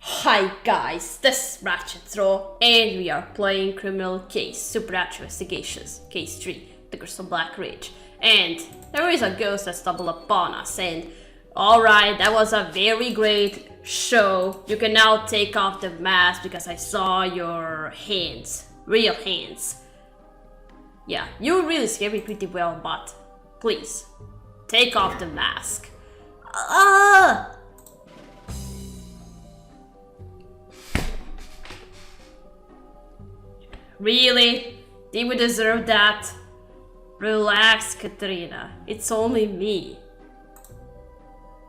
Hi guys, this is Ratchet and we are playing Criminal Case Supernatural Investigations, Case 3, The Crystal Black Ridge. And there is a ghost that stumbled upon us, and alright, that was a very great show. You can now take off the mask because I saw your hands, real hands. Yeah, you really scared me pretty well, but please, take off the mask. Really? Did we deserve that? Relax, Katrina. It's only me.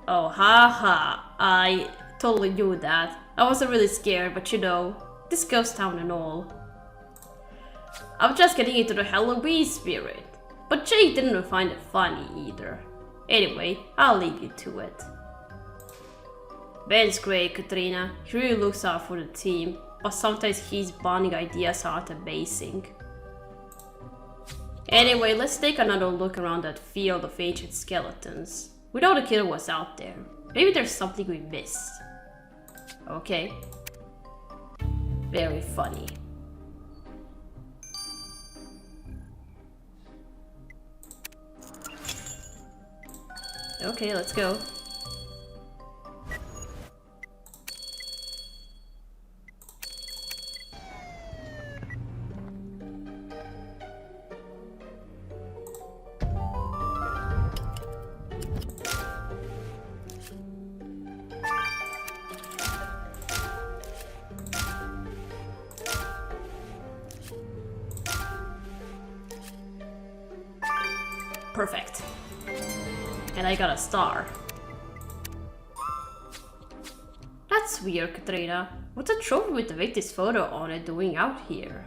Oh, haha. I totally knew that. I wasn't really scared, but you know, this ghost town and all. I'm just getting into the Halloween spirit. But Jake didn't find it funny either. Anyway, I'll leave you to it. Ben's great, Katrina. He really looks out for the team. But sometimes his bonding ideas aren't amazing. Anyway, let's take another look around that field of ancient skeletons. We know the killer was out there. Maybe there's something we missed. Okay. Very funny. Okay, let's go. Perfect. And I got a star. That's weird, Katrina. What's a trophy with the victim's photo on it doing out here?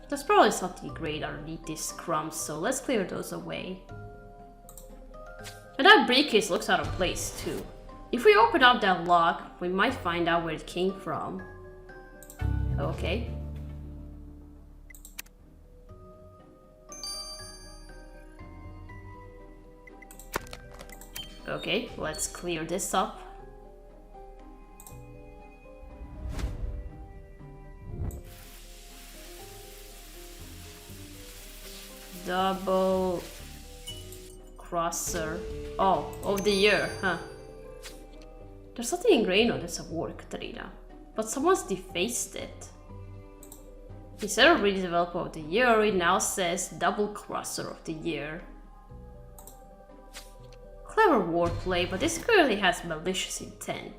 There's probably something great underneath these crumbs, so let's clear those away. And that briefcase looks out of place too. If we open up that lock, we might find out where it came from. Okay. Okay, let's clear this up. Double crosser. Oh, of the year, huh? There's something ingrained on this award, Katrina, but someone's defaced it. Instead of reading developer of the year, it now says double crosser of the year. Clever wordplay, but this clearly has malicious intent.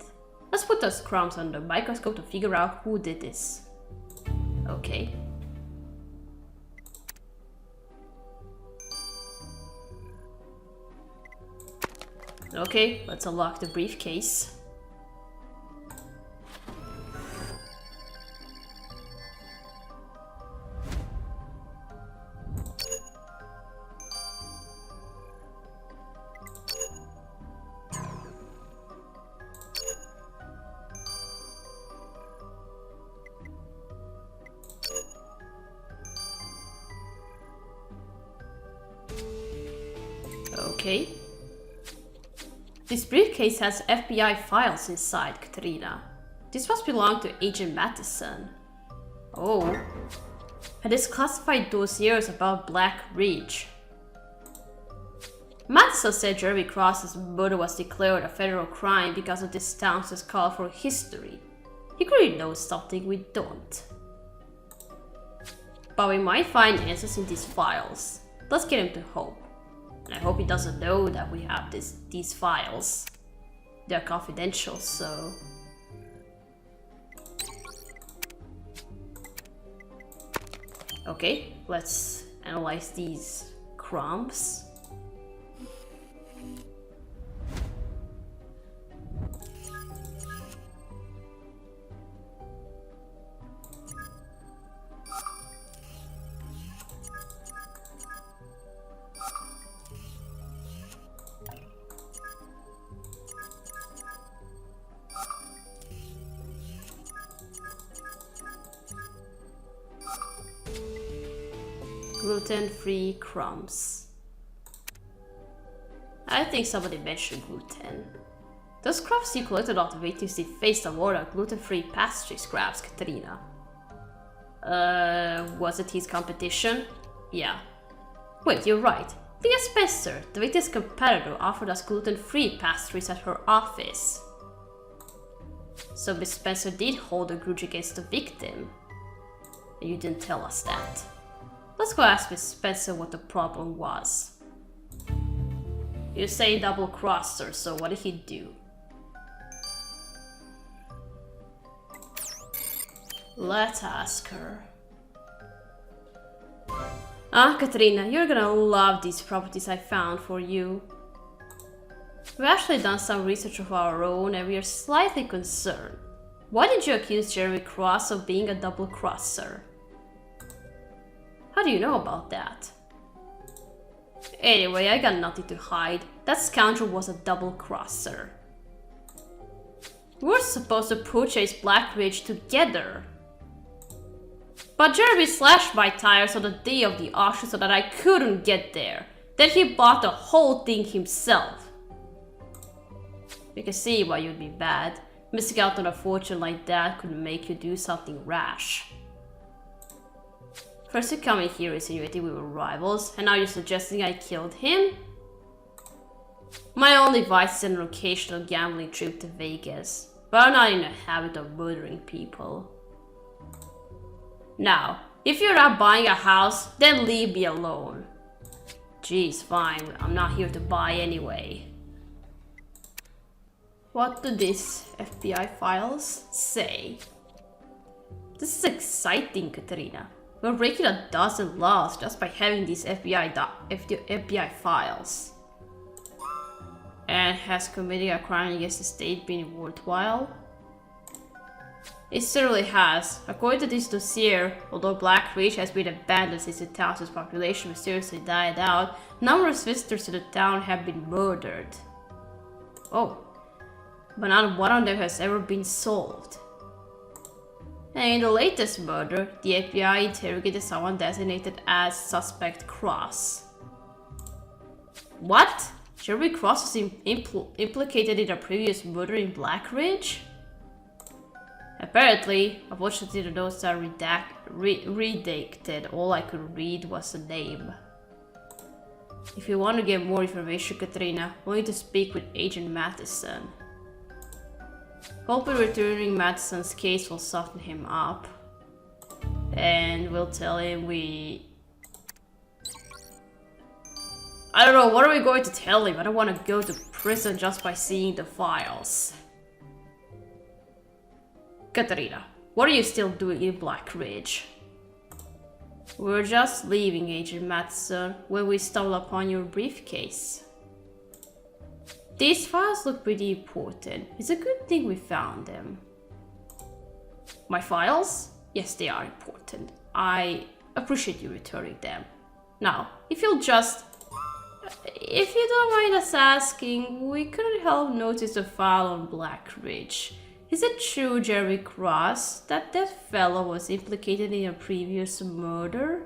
Let's put those crumbs under the microscope to figure out who did this. Okay. Okay, let's unlock the briefcase. Okay. This briefcase has FBI files inside, Katrina. This must belong to Agent Matheson. Oh. And this classified dossiers about Black Ridge. Matheson said Jeremy Cross's murder was declared a federal crime because of this town's colorful history. He clearly knows something we don't. But we might find answers in these files. Let's get him to Hope. And I hope he doesn't know that we have these files. They're confidential, so... Okay, let's analyze these crumbs. Gluten-free crumbs. I think somebody mentioned gluten. Those crafts you collected off the victims did face award of gluten-free pastry scraps, Katerina. Was it his competition? Yeah. Wait, you're right. Leah Spencer, the victim's competitor, offered us gluten-free pastries at her office. So Miss Spencer did hold a grudge against the victim. And you didn't tell us that. Let's go ask Miss Spencer what the problem was. You say double-crossed her, so what did he do? Let's ask her. Katrina, you're gonna love these properties I found for you. We've actually done some research of our own and we are slightly concerned. Why did you accuse Jeremy Cross of being a double-crosser? How do you know about that? Anyway, I got nothing to hide. That scoundrel was a double-crosser. We were supposed to purchase Black Ridge together. But Jeremy slashed my tires on the day of the auction so that I couldn't get there. Then he bought the whole thing himself. You can see why you'd be bad. Missing out on a fortune like that could make you do something rash. First you come in here insinuating we were rivals, and now you're suggesting I killed him? My only vice is an occasional gambling trip to Vegas, but I'm not in the habit of murdering people. Now, if you're not buying a house, then leave me alone. Geez, fine, I'm not here to buy anyway. What do these FBI files say? This is exciting, Katerina. We're breaking a dozen laws just by having these FBI files. And has committing a crime against the state been worthwhile? It certainly has. According to this dossier, although Black Ridge has been abandoned since the town's population mysteriously died out, numerous visitors to the town have been murdered. Oh, but not one of them has ever been solved. And in the latest murder, the FBI interrogated someone designated as Suspect Cross. What? Jeremy Cross was implicated in a previous murder in Black Ridge? Apparently, unfortunately the notes are redacted. All I could read was the name. If you want to get more information, Katrina, we'll need to speak with Agent Matheson. Hopefully returning Matheson's case will soften him up. And we'll tell him I don't know, what are we going to tell him? I don't want to go to prison just by seeing the files. Katarina, what are you still doing in Black Ridge? We're just leaving, Agent Matheson, when we stumbled upon your briefcase. These files look pretty important. It's a good thing we found them. My files? Yes, they are important. I appreciate you returning them. Now, if you don't mind us asking, we couldn't help notice a file on Black Ridge. Is it true, Jeremy Cross, that fellow was implicated in a previous murder?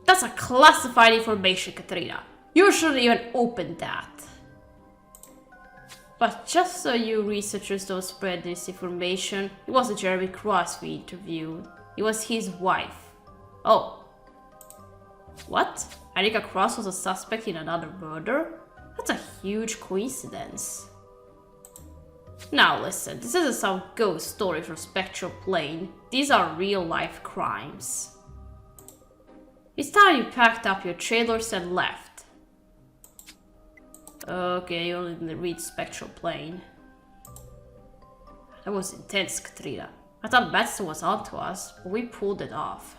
That's a classified information, Katrina. You shouldn't even open that. But just so you researchers don't spread this information, it wasn't Jeremy Cross we interviewed. It was his wife. Oh. What? Annika Cross was a suspect in another murder? That's a huge coincidence. Now listen, this isn't some ghost story from Spectral Plane. These are real-life crimes. It's time you packed up your trailers and left. Okay, you only read Spectral Plane. That was intense, Katrina. I thought Matheson was onto us, but we pulled it off.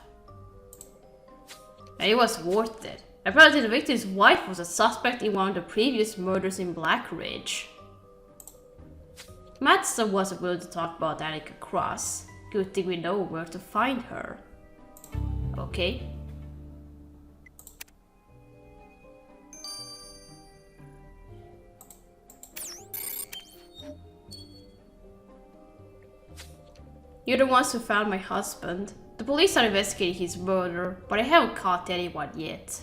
And it was worth it. Apparently the victim's wife was a suspect in one of the previous murders in Black Ridge. Matheson wasn't willing to talk about Annika Cross. Good thing we know where to find her. Okay. You're the ones who found my husband. The police are investigating his murder, but I haven't caught anyone yet.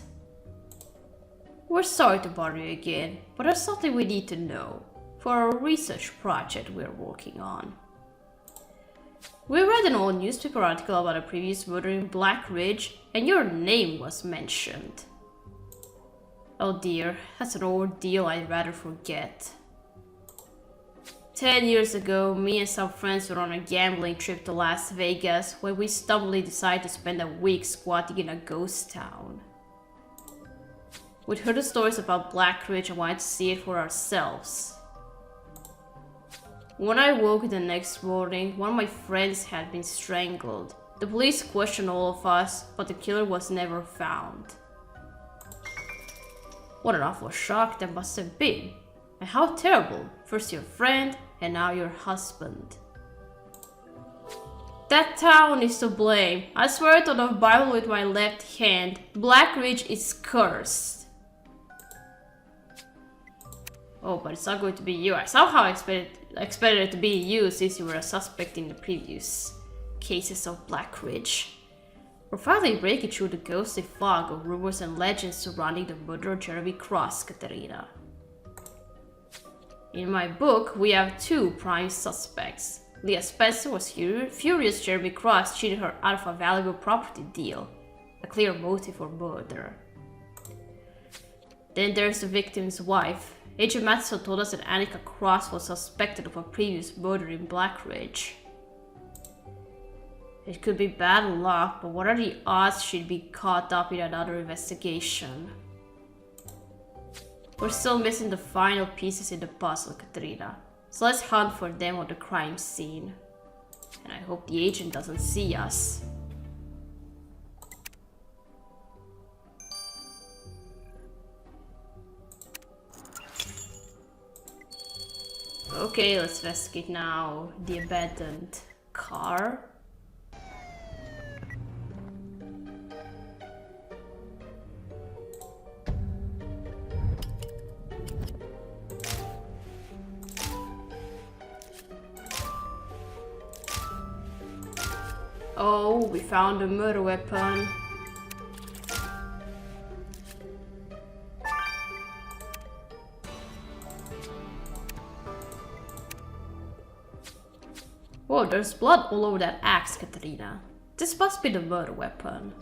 We're sorry to bother you again, but there's something we need to know. for a research project we're working on. We read an old newspaper article about a previous murder in Black Ridge, and your name was mentioned. Oh dear, that's an ordeal I'd rather forget. 10 years ago, me and some friends were on a gambling trip to Las Vegas when we stubbornly decided to spend a week squatting in a ghost town. We'd heard the stories about Black Ridge and wanted to see it for ourselves. When I woke the next morning, one of my friends had been strangled. The police questioned all of us, but the killer was never found. What an awful shock that must have been. And how terrible. First your friend, and now your husband. That town is to blame. I swear it on the Bible with my left hand. Black Ridge is cursed. Oh, but it's not going to be you. I somehow expected it to be you since you were a suspect in the previous cases of Black Ridge. We're finally breaking through the ghostly fog of rumors and legends surrounding the murder of Jeremy Cross, Katerina. In my book, we have two prime suspects. Leah Spencer was furious Jeremy Cross cheated her out of a valuable property deal. A clear motive for murder. Then there's the victim's wife. Agent Matheson told us that Annika Cross was suspected of a previous murder in Black Ridge. It could be bad luck, but what are the odds she'd be caught up in another investigation? We're still missing the final pieces in the puzzle, Katerina. So let's hunt for them on the crime scene. And I hope the agent doesn't see us. Okay, let's investigate now the abandoned car. Oh, we found a murder weapon. Whoa, there's blood all over that axe, Katerina. This must be the murder weapon.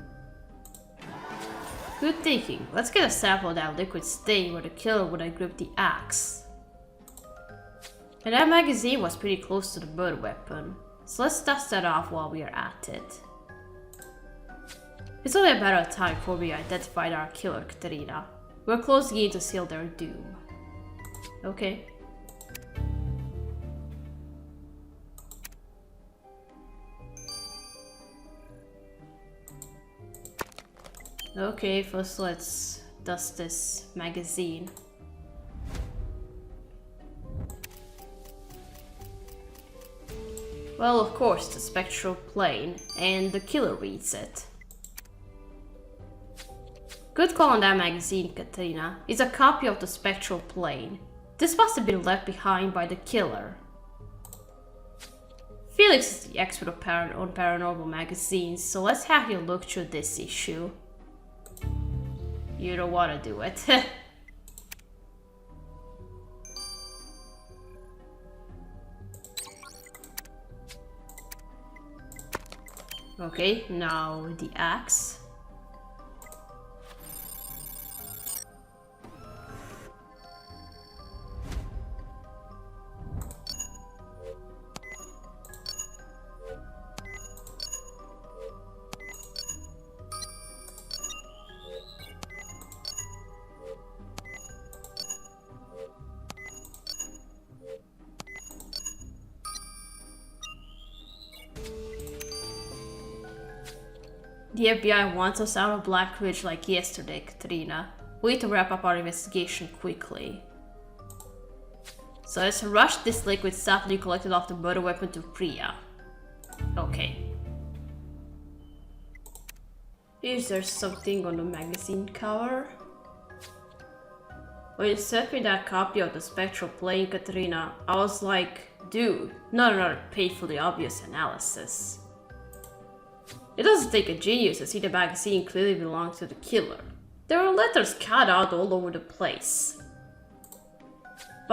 Good thinking. Let's get a sample of that liquid stain where the killer would have gripped the axe. And that magazine was pretty close to the murder weapon. So let's dust that off while we are at it. It's only a matter of time before we identified our killer, Katerina. We're closing in to seal their doom. Okay. Okay, first let's dust this magazine. Well, of course, the spectral plane, and the killer reads it. Good call on that magazine, Katerina. It's a copy of the spectral plane. This must have been left behind by the killer. Felix is the expert on paranormal magazines, so let's have you look through this issue. You don't want to do it. Okay, now the axe. The FBI wants us out of Black Ridge like yesterday, Katerina. We need to wrap up our investigation quickly. So let's rush this liquid stuff you collected off the murder weapon to Priya. Okay. Is there something on the magazine cover? When you sent me that copy of the spectral plane, Katerina, I was like, dude, not another painfully obvious analysis. It doesn't take a genius to see the magazine clearly belongs to the killer. There were letters cut out all over the place.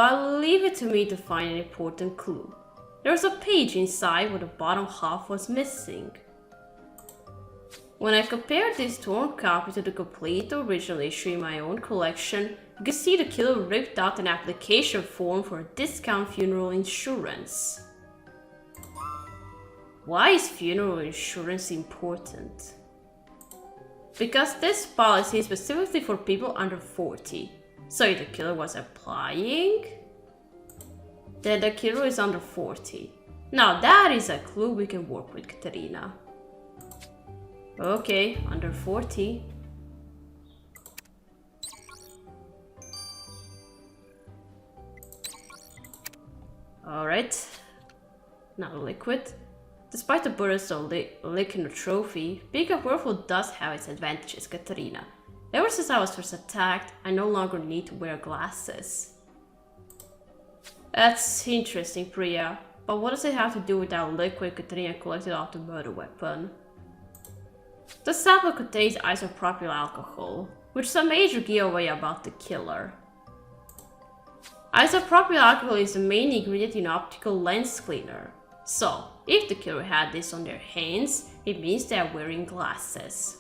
but leave it to me to find an important clue. There was a page inside where the bottom half was missing. When I compared this torn copy to the complete original issue in my own collection, you can see the killer ripped out an application form for a discount funeral insurance. Why is funeral insurance important? Because this policy is specifically for people under 40. So if the killer was applying, then the killer is under 40. Now that is a clue we can work with, Katerina. Okay, under 40. Alright. Now liquid. Despite the burst of licking the trophy, being a werewolf does have its advantages, Katerina. Ever since I was first attacked, I no longer need to wear glasses. That's interesting, Priya. But what does it have to do with that liquid Katerina collected off the murder weapon? The sample contains isopropyl alcohol, which is a major giveaway about the killer. Isopropyl alcohol is the main ingredient in optical lens cleaner. So, if the killer had this on their hands, it means they are wearing glasses.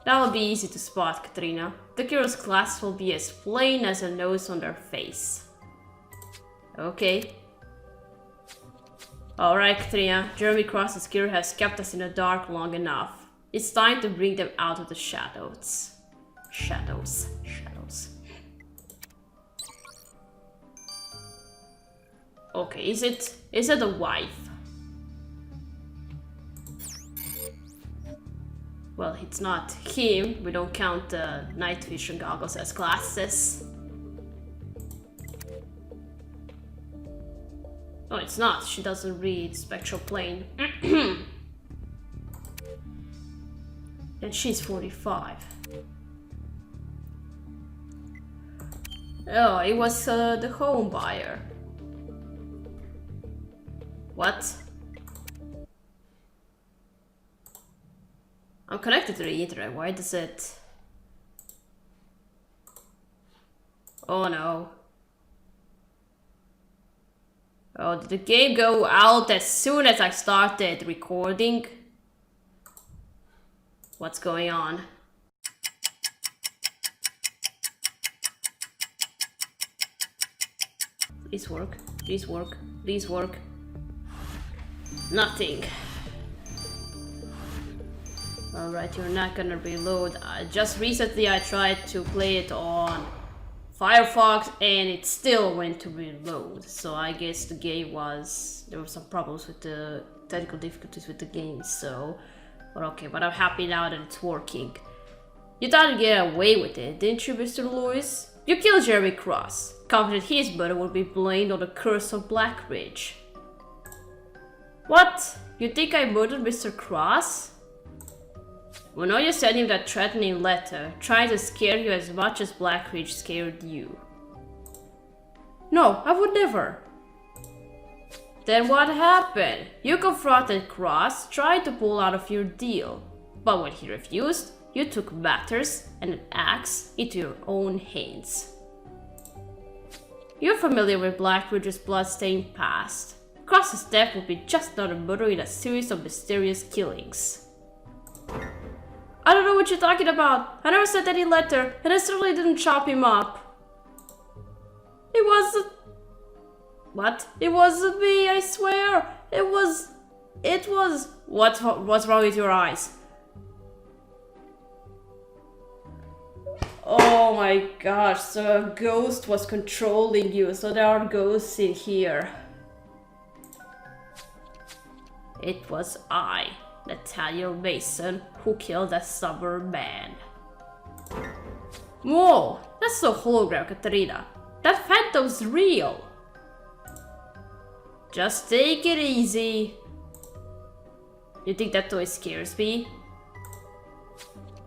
That will be easy to spot, Katerina. The killer's glasses will be as plain as a nose on their face. Okay. Alright, Katerina. Jeremy Cross's killer has kept us in the dark long enough. It's time to bring them out of the shadows. Shadows. Okay, is it a wife? Well, it's not him. We don't count the night vision goggles as glasses. Oh, it's not. She doesn't read spectral plane. And she's 45. Oh, it was the home buyer. What? I'm connected to the internet. Why does it... Oh no. Oh, did the game go out as soon as I started recording? What's going on? Please work. Please work. Please work. Nothing. Alright, you're not gonna reload. Just recently I tried to play it on Firefox and it still went to reload. So I guess the game was... there were some problems with the technical difficulties with the game, so... But okay, but I'm happy now that it's working. You thought you'd get away with it, didn't you, Mr. Lewis? You killed Jeremy Cross, confident his murder would be blamed on the curse of Black Ridge. What? You think I murdered Mr. Cross? Well, now you sent him that threatening letter, trying to scare you as much as Black Ridge scared you. No, I would never. Then what happened? You confronted Cross, tried to pull out of your deal. But when he refused, you took matters and an axe into your own hands. You're familiar with Black Ridge's bloodstained past. Cross's death would be just another murder in a series of mysterious killings. I don't know what you're talking about. I never sent any letter, and I certainly didn't chop him up. It wasn't... What? It wasn't me, I swear. It was... What's wrong with your eyes? Oh my gosh, so a ghost was controlling you, so there are ghosts in here. It was I, Nathaniel Mason, who killed that stubborn man. Whoa, that's a hologram, Katerina. That phantom's real. Just take it easy. You think that toy scares me?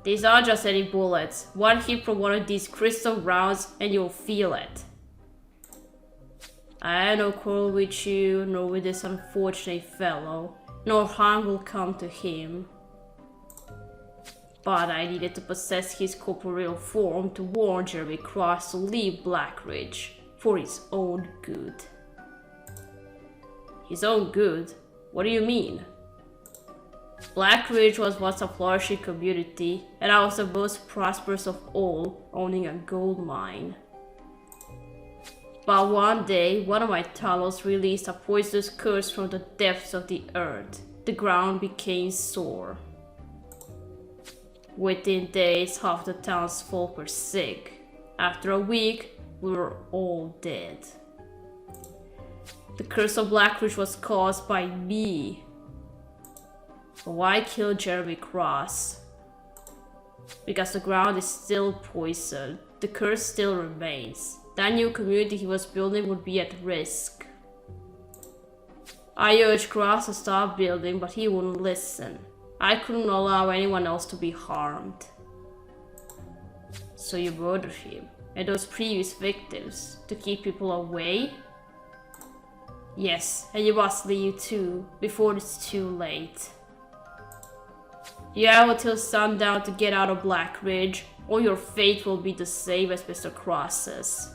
These aren't just any bullets. One hit from one of these crystal rounds and you'll feel it. I have no quarrel with you, nor with this unfortunate fellow. No harm will come to him. But I needed to possess his corporeal form to warn Jeremy Cross to leave Black Ridge for his own good. His own good? What do you mean? Black Ridge was once a flourishing community, and I was the most prosperous of all, owning a gold mine. But one day, one of my tunnels released a poisonous curse from the depths of the earth. The ground became sore. Within days, half the townsfolk were sick. After a week, we were all dead. The curse of Black Ridge was caused by me. But why kill Jeremy Cross? Because the ground is still poisoned. The curse still remains. That new community he was building would be at risk. I urged Cross to stop building, but he wouldn't listen. I couldn't allow anyone else to be harmed. So you murdered him and those previous victims to keep people away? Yes, and you must leave too, before it's too late. You have until sundown to get out of Black Ridge, or your fate will be the same as Mr. Cross's.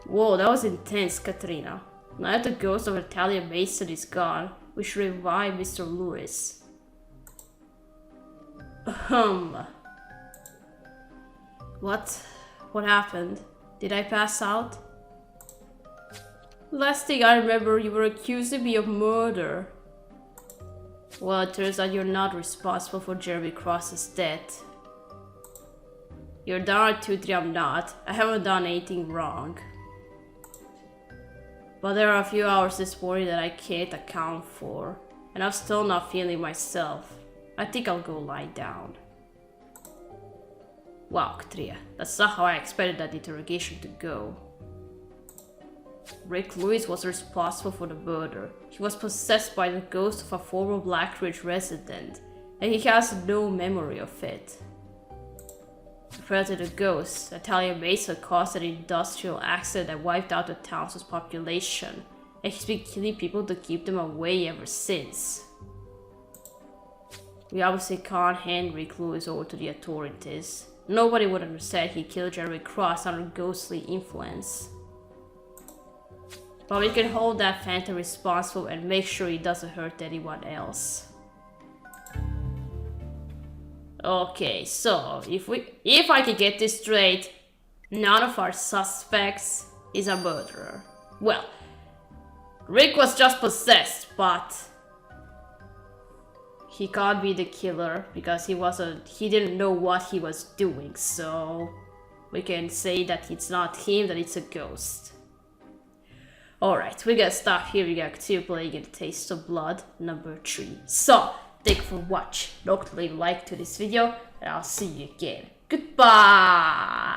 Whoa, that was intense, Katrina. Now that the ghost of Natalia Mason is gone, we should revive Mr. Lewis. What? What happened? Did I pass out? Last thing I remember, you were accusing me of murder. Well, it turns out you're not responsible for Jeremy Cross's death. You're darn tootin' I'm not. I haven't done anything wrong. But there are a few hours this morning that I can't account for, and I'm still not feeling myself. I think I'll go lie down. Wow, Katria, that's not how I expected that interrogation to go. Rick Lewis was responsible for the murder. He was possessed by the ghost of a former Black Ridge resident, and he has no memory of it. Compared to the ghost, Natalia Mason caused an industrial accident that wiped out the town's population, and he's been killing people to keep them away ever since. We obviously can't hand Rick Lewis over to the authorities. Nobody would understand he killed Jeremy Cross under ghostly influence. But we can hold that phantom responsible and make sure he doesn't hurt anyone else. Okay, so if I can get this straight, none of our suspects is a murderer. Well, Rick was just possessed, but he can't be the killer because he didn't know what he was doing, so we can say that it's not him, that it's a ghost. Alright, we're gonna stop here. We got two playing in Taste of Blood number 3. So, thank you for watching. Don't forget to leave a like to this video, and I'll see you again. Goodbye!